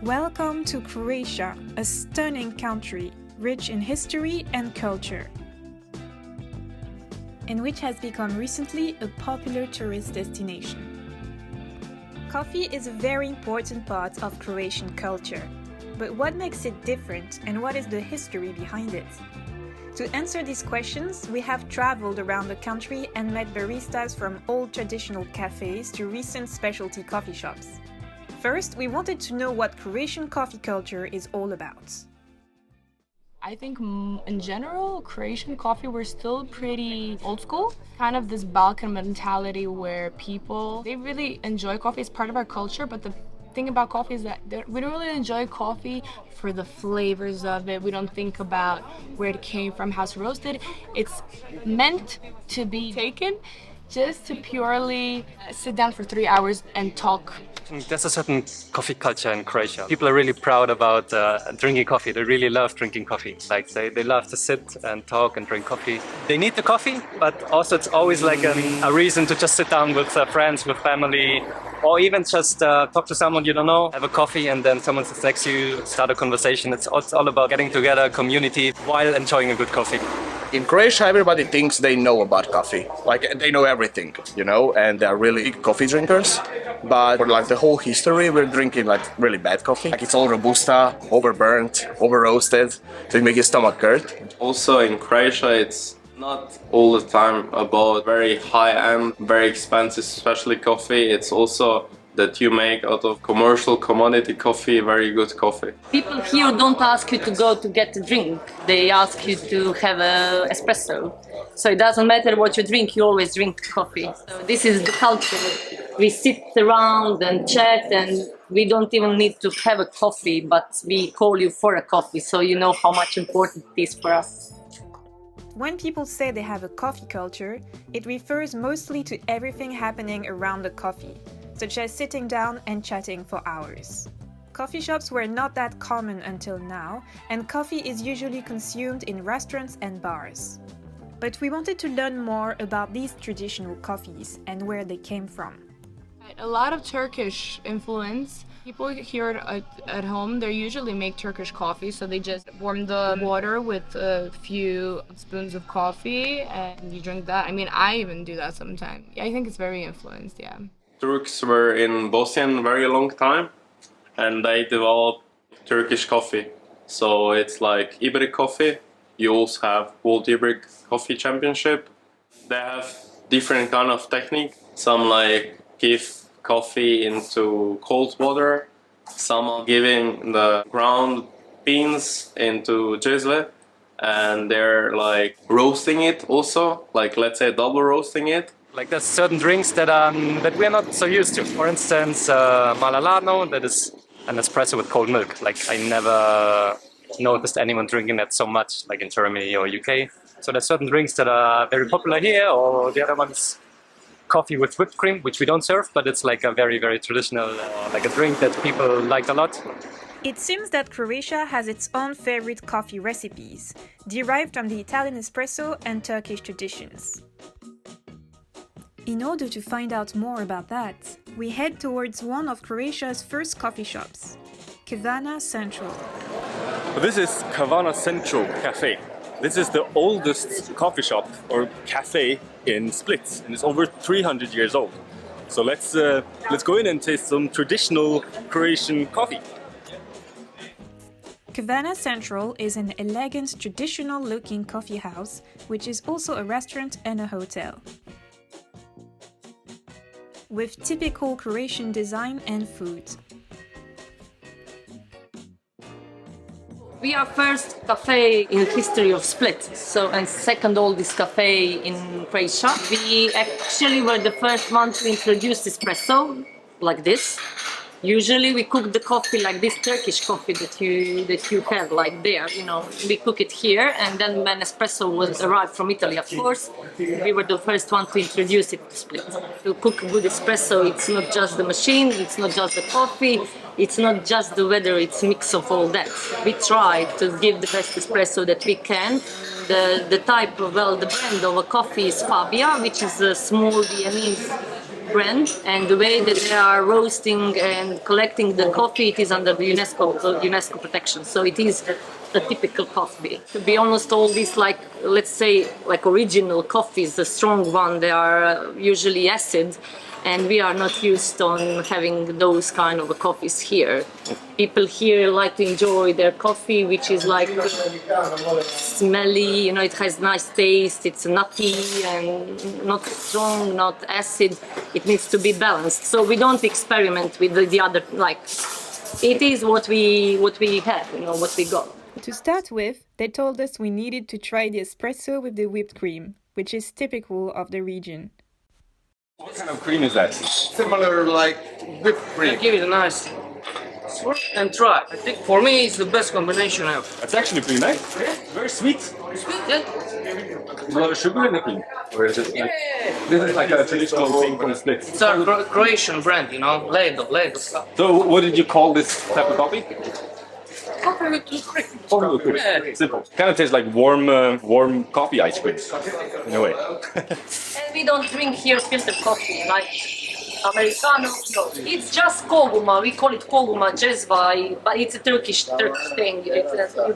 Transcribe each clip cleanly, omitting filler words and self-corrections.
Welcome to Croatia, a stunning country, rich in history and culture, and which has become recently a popular tourist destination. Coffee is a very important part of Croatian culture, but what makes it different and what is the history behind it? To answer these questions, we have traveled around the country and met baristas from old traditional cafes to recent specialty coffee shops. First, we wanted to know what Croatian coffee culture is all about. I think in general, Croatian coffee, we're still pretty old school. Kind of this Balkan mentality where people, they really enjoy coffee as part of our culture, but the thing about coffee is that we don't really enjoy coffee for the flavors of it. We don't think about where it came from, how it's roasted. It's meant to be taken just to purely sit down for 3 hours and talk. There's a certain coffee culture in Croatia. People are really proud about drinking coffee. They really love drinking coffee. Like they love to sit and talk and drink coffee. They need the coffee, but also it's always like a reason to just sit down with friends, with family, or even just talk to someone you don't know, have a coffee, and then someone sits next to you, start a conversation. It's all about getting together, community, while enjoying a good coffee. In Croatia, everybody thinks they know about coffee. Like, they know everything, and they're really big coffee drinkers. But for like the whole history, we're drinking like really bad coffee. Like, it's all robusta, overburnt, over-roasted, so it makes your stomach hurt. Also in Croatia, it's not all the time about very high-end, very expensive, especially coffee. It's also that you make out of commercial commodity coffee, very good coffee. People here don't ask you to go to get a drink. They ask you to have an espresso. So it doesn't matter what you drink, you always drink coffee. So this is the culture. We sit around and chat, and we don't even need to have a coffee, but we call you for a coffee, so you know how much important it is for us. When people say they have a coffee culture, it refers mostly to everything happening around the coffee, such as sitting down and chatting for hours. Coffee shops were not that common until now, and coffee is usually consumed in restaurants and bars. But we wanted to learn more about these traditional coffees and where they came from. A lot of Turkish influence. People here at home, they usually make Turkish coffee, so they just warm the water with a few spoons of coffee and you drink that. I mean, I even do that sometimes. I think it's very influenced, yeah. Turks were in Bosnia a very long time, and they developed Turkish coffee. So it's like Iberic coffee. You also have World Iberic Coffee Championship. They have different kind of technique. Some like give coffee into cold water. Some are giving the ground beans into cezve, and they're like roasting it also, like let's say double roasting it. Like there's certain drinks that we are not so used to. For instance, malalano, that is an espresso with cold milk. Like I never noticed anyone drinking that so much, like in Germany or UK. So there's certain drinks that are very popular here, or the other one's coffee with whipped cream, which we don't serve, but it's like a very, very traditional, like a drink that people like a lot. It seems that Croatia has its own favorite coffee recipes, derived from the Italian espresso and Turkish traditions. In order to find out more about that, we head towards one of Croatia's first coffee shops, Kavana Central. This is Kavana Central Cafe. This is the oldest coffee shop or cafe in Split, and it's over 300 years old. So let's go in and taste some traditional Croatian coffee. Kavana Central is an elegant, traditional-looking coffee house, which is also a restaurant and a hotel, with typical Croatian design and food. We are first cafe in the history of Split, and second oldest cafe in Croatia. We actually were the first one to introduce espresso like this. Usually we cook the coffee like this Turkish coffee that you have like there, we cook it here, and then when espresso was arrived from Italy, of course, we were the first one to introduce it to Split. To cook good espresso, it's not just the machine, it's not just the coffee, it's not just the weather, it's a mix of all that. We try to give the best espresso that we can. The type of, the brand of a coffee is Fabia, which is a small Viennese brand, and the way that they are roasting and collecting the coffee, it is under the UNESCO protection. So it is a typical coffee. To be honest, all these, like, let's say, like original coffees, the strong one, they are usually acid, and we are not used on having those kind of coffees here. People here like to enjoy their coffee, which is like smelly, you know, it has nice taste, it's nutty and not strong, not acid. It needs to be balanced. So we don't experiment with the other, like, it is what we have, you know, what we got. To start with, they told us we needed to try the espresso with the whipped cream, which is typical of the region. What kind of cream is that? Similar like whipped cream. Give it a nice swirl and try. I think for me it's the best combination ever. It's actually pretty nice. Very sweet. Yeah. There's a lot of sugar in the cream. Or is it like, this is like a traditional thing from Splits. It's our Croatian brand, you know, Ledo. So what did you call this type of coffee? Coffee with cream. Coffee with cream. Yeah. Simple. Kind of tastes like warm coffee ice cream, in a way. And we don't drink here filtered coffee, like Americano. No, it's just koguma. We call it koguma jezva, but it's a Turkish thing. You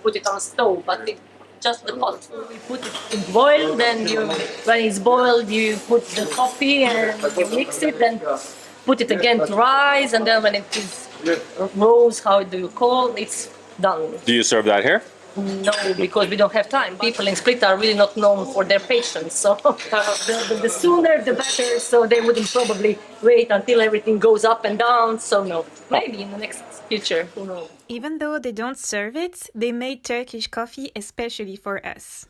put it on a stove, but it's just the pot. You put it to boil, then when it's boiled, you put the coffee and you mix it, then put it again to rise, and then when it is rose, how do you call it? It's done. Do you serve that here? No, because we don't have time. People in Split are really not known for their patience, so the sooner the better, so they wouldn't probably wait until everything goes up and down, so no. Maybe in the next future, who knows. Even though they don't serve it, they made Turkish coffee especially for us.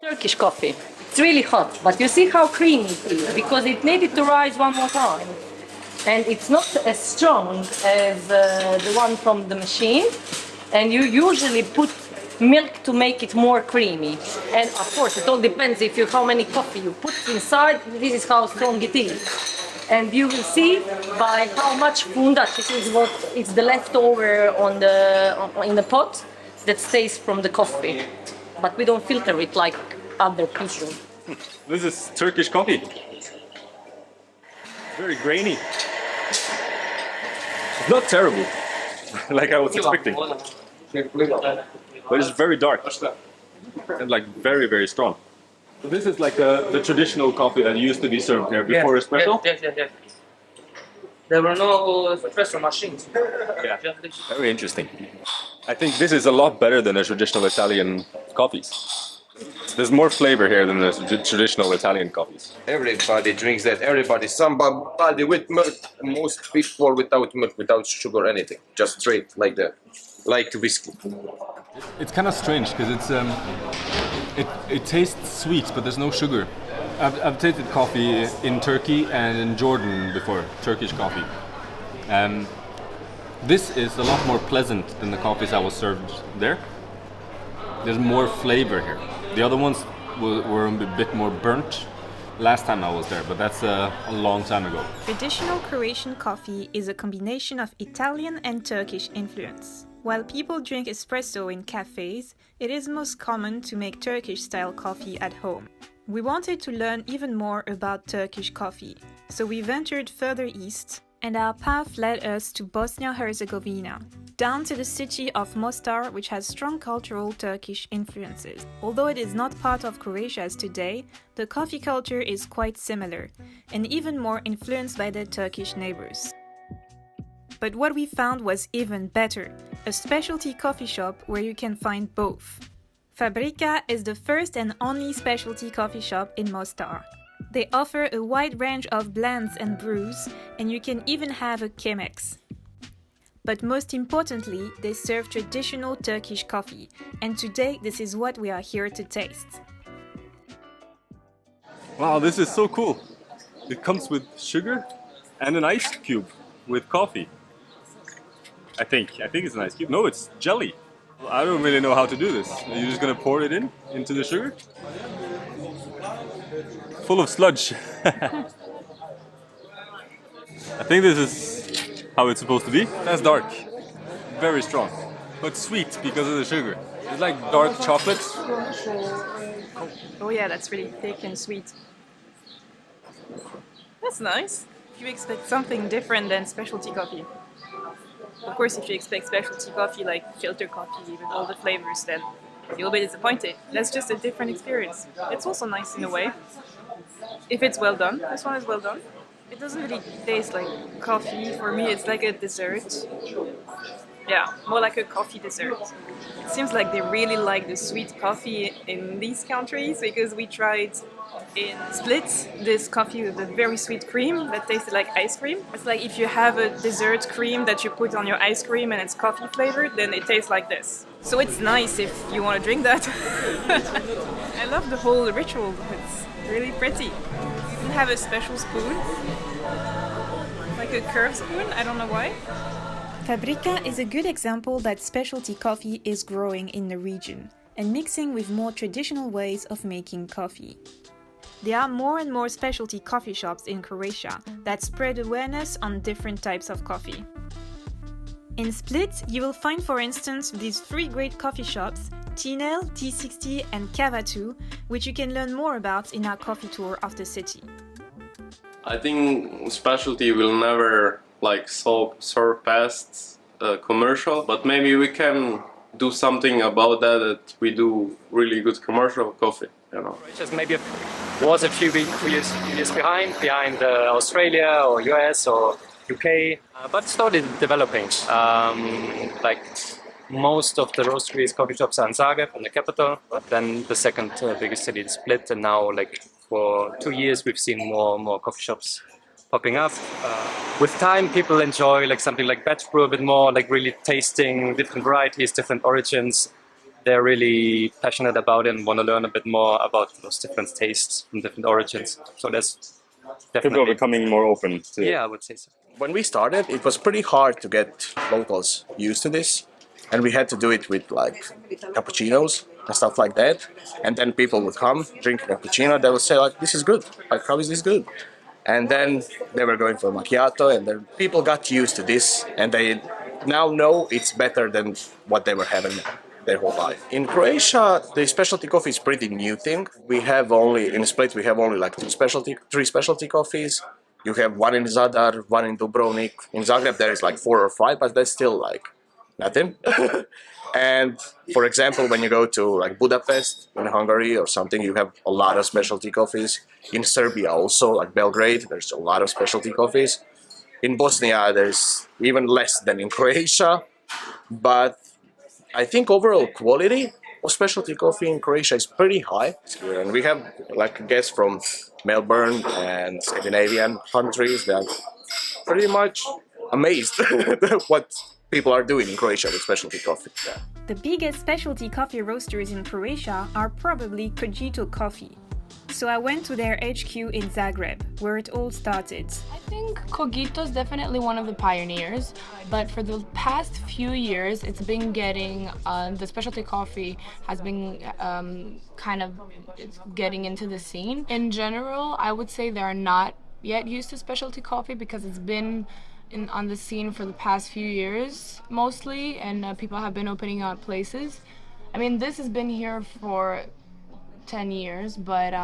Turkish coffee. It's really hot, but you see how creamy it is, because it needed to rise one more time. And it's not as strong as the one from the machine, and you usually put milk to make it more creamy. And of course, it all depends how many coffee you put inside. This is how strong it is. And you will see by how much funda, this is what it's the leftover in the pot that stays from the coffee. But we don't filter it like other people. This is Turkish coffee. Very grainy. It's not terrible, like I was expecting. But it's very dark and like very, very strong. So this is like the traditional coffee that used to be served here before espresso? Yes. There were no espresso machines. Yeah, very interesting. I think this is a lot better than the traditional Italian coffees. There's more flavor here than the traditional Italian coffees. Everybody drinks that. Everybody, somebody with milk, most people without milk, without sugar, anything, just straight like that, like whiskey. It's kind of strange because it tastes sweet, but there's no sugar. I've tasted coffee in Turkey and in Jordan before, Turkish coffee. This is a lot more pleasant than the coffees I was served there. There's more flavor here. The other ones were a bit more burnt last time I was there, but that's a long time ago. Traditional Croatian coffee is a combination of Italian and Turkish influence. While people drink espresso in cafes, it is most common to make Turkish-style coffee at home. We wanted to learn even more about Turkish coffee, so we ventured further east, and our path led us to Bosnia-Herzegovina, down to the city of Mostar, which has strong cultural Turkish influences. Although it is not part of Croatia as today, the coffee culture is quite similar, and even more influenced by their Turkish neighbors. But what we found was even better, a specialty coffee shop where you can find both. Fabrika is the first and only specialty coffee shop in Mostar. They offer a wide range of blends and brews, and you can even have a Chemex. But most importantly, they serve traditional Turkish coffee, and today this is what we are here to taste. Wow, this is so cool. It comes with sugar and an ice cube with coffee. I think it's an ice cube. No, it's jelly. I don't really know how to do this. Are you just gonna pour it into the sugar? Full of sludge. I think this is how it's supposed to be. That's dark. Very strong. But sweet because of the sugar. It's like dark chocolate. Oh yeah, that's really thick and sweet. That's nice. If you expect something different than specialty coffee, of course, if you expect specialty coffee like filter coffee with all the flavors, then you'll be disappointed. That's just a different experience. It's also nice in a way. If it's well done, this one is well done. It doesn't really taste like coffee. For me, it's like a dessert. Yeah, more like a coffee dessert. It seems like they really like the sweet coffee in these countries, because we tried in Split this coffee with a very sweet cream that tasted like ice cream. It's like if you have a dessert cream that you put on your ice cream and it's coffee flavored, then it tastes like this. So it's nice if you want to drink that. I love the whole ritual. It's really pretty. You even have a special spoon, like a curved spoon. I don't know why. Fabrica is a good example that specialty coffee is growing in the region and mixing with more traditional ways of making coffee. There are more and more specialty coffee shops in Croatia that spread awareness on different types of coffee. In Split, you will find, for instance, these 3 great coffee shops, Tinel, T60 and Cava2, which you can learn more about in our coffee tour of the city. I think specialty will never surpass commercial, but maybe we can do something about that we do really good commercial coffee, you know. Just maybe was a few years behind Australia or US or UK, but slowly developing. Like most of the roasteries, coffee shops are in Zagreb, in the capital, but then the second biggest city is Split, and now like for 2 years we've seen more coffee shops popping up. With time, people enjoy like something like batch brew a bit more, like really tasting different varieties, different origins. They're really passionate about it and want to learn a bit more about those different tastes from different origins. So that's definitely... People are becoming more open to it. Yeah, I would say so. When we started, it was pretty hard to get locals used to this. And we had to do it with like cappuccinos and stuff like that. And then people would come, drink a cappuccino, they would say like, this is good. Like, how is this good? And then they were going for macchiato, and then people got used to this, and they now know it's better than what they were having their whole life. In Croatia, the specialty coffee is pretty new thing. We have only, in Split, we have only like 3 specialty coffees. You have 1 in Zadar, 1 in Dubrovnik. In Zagreb, there is like 4 or 5, but that's still like nothing. And for example, when you go to like Budapest in Hungary or something, you have a lot of specialty coffees. In Serbia also, like Belgrade, there's a lot of specialty coffees. In Bosnia, there's even less than in Croatia. But I think overall quality of specialty coffee in Croatia is pretty high. And we have like guests from Melbourne and Scandinavian countries that are pretty much amazed what people are doing in Croatia with specialty coffee. Yeah. The biggest specialty coffee roasters in Croatia are probably Cogito Coffee. So I went to their HQ in Zagreb, where it all started. I think Cogito is definitely one of the pioneers, but for the past few years, it's been getting, the specialty coffee has been getting into the scene. In general, I would say they are not yet used to specialty coffee because it's been on the scene for the past few years mostly, and people have been opening up places. I mean, this has been here for 10 years, but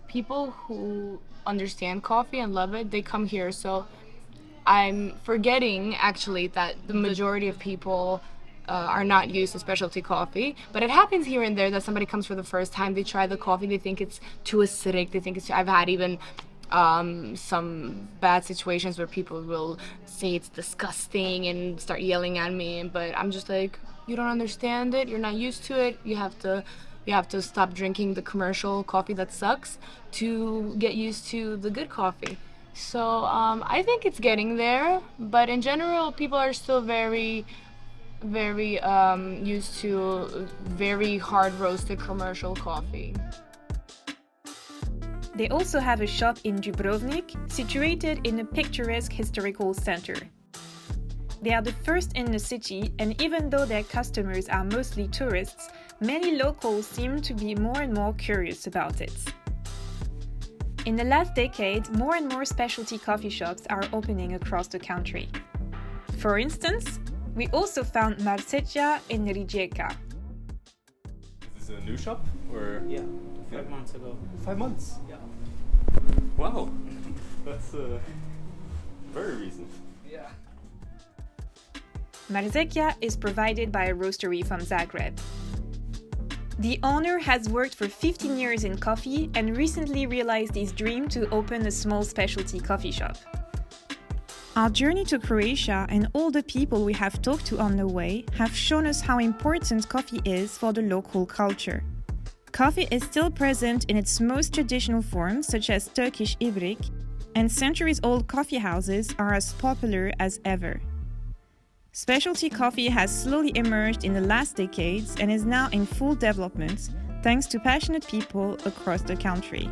people who understand coffee and love it, they come here. So I'm forgetting actually that the majority of people are not used to specialty coffee, but it happens here and there that somebody comes for the first time, they try the coffee, they think it's too acidic, they think it's I've had even some bad situations where people will say it's disgusting and start yelling at me, but I'm just like, you don't understand it, you're not used to it, you have to stop drinking the commercial coffee that sucks to get used to the good coffee. So I think it's getting there, but in general people are still very used to very hard roasted commercial coffee. They also have a shop in Dubrovnik, situated in a picturesque historical center. They are the first in the city, and even though their customers are mostly tourists, many locals seem to be more and more curious about it. In the last decade, more and more specialty coffee shops are opening across the country. For instance, we also found Marceja in Rijeka. Is this a new shop? Or? Yeah, 5 months ago. 5 months? Yeah. Wow. That's very recent. Yeah. Marzekja is provided by a roastery from Zagreb. The owner has worked for 15 years in coffee and recently realized his dream to open a small specialty coffee shop. Our journey to Croatia and all the people we have talked to on the way have shown us how important coffee is for the local culture. Coffee is still present in its most traditional forms, such as Turkish ibrik, and centuries-old coffee houses are as popular as ever. Specialty coffee has slowly emerged in the last decades and is now in full development, thanks to passionate people across the country.